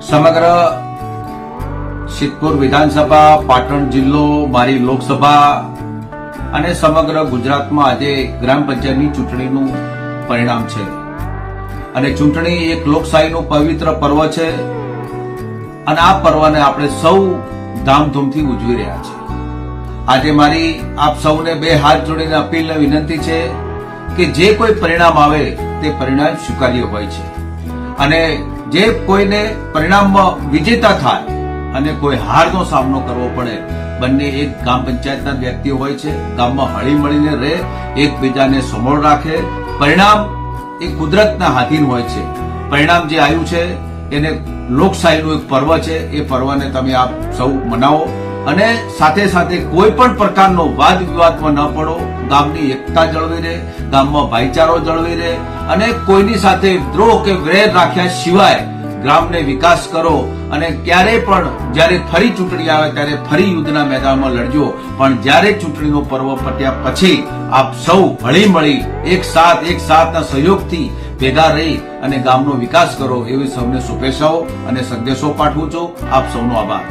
સમગ્ર સિદ્ધપુર વિધાનસભા, પાટણ જિલ્લો, મારી લોકસભા અને સમગ્ર ગુજરાતમાં આજે ગ્રામ પંચાયતની ચૂંટણીનું પરિણામ છે અને ચૂંટણી એક લોકશાહીનું પવિત્ર પર્વ છે અને આ પર્વને આપણે સૌ ધામધૂમથી ઉજવી રહ્યા છીએ. આજે મારી આપ સૌને બે હાથ જોડીને અપીલ અને વિનંતી છે કે જે કોઈ પરિણામ આવે તે પરિણામ સ્વીકાર્ય હોય છે અને જે કોઈને પરિણામમાં વિજેતા થાય અને કોઈ હારનો સામનો કરવો પડે, બંને એક ગ્રામ પંચાયતના વ્યક્તિઓ હોય છે, ગામમાં હળી મળીને રહે, એકબીજાને સમોળ રાખે. પરિણામ એ કુદરતના આધીન હોય છે. પરિણામ જે આવ્યું છે એને લોકશાહીનું એક પર્વ છે, એ પર્વને તમે આપ સૌ મનાવો અને સાથે સાથે કોઈ પણ પ્રકારનો વાદ વિવાદમાં ન પડો. ગામની એકતા જળવી રહે, ગામમાં ભાઈચારો જળવી રહે અને કોઈની સાથે દ્રોહ કે વેર રાખ્યા સિવાય ગ્રામને વિકાસ કરો અને ક્યારેય પણ જ્યારે ફરી ચૂંટણી આવે ત્યારે ફરી યુદ્ધના મેદાનમાં લડજો. પણ જ્યારે ચૂંટણીનો પર્વ પત્યા પછી આપ સૌ હળી મળી એક સાથના સહયોગથી ભેગા રહી અને ગામનો વિકાસ કરો એવી સૌને શુભેચ્છાઓ અને સંદેશો પાઠવું છું. આપ સૌનો આભાર.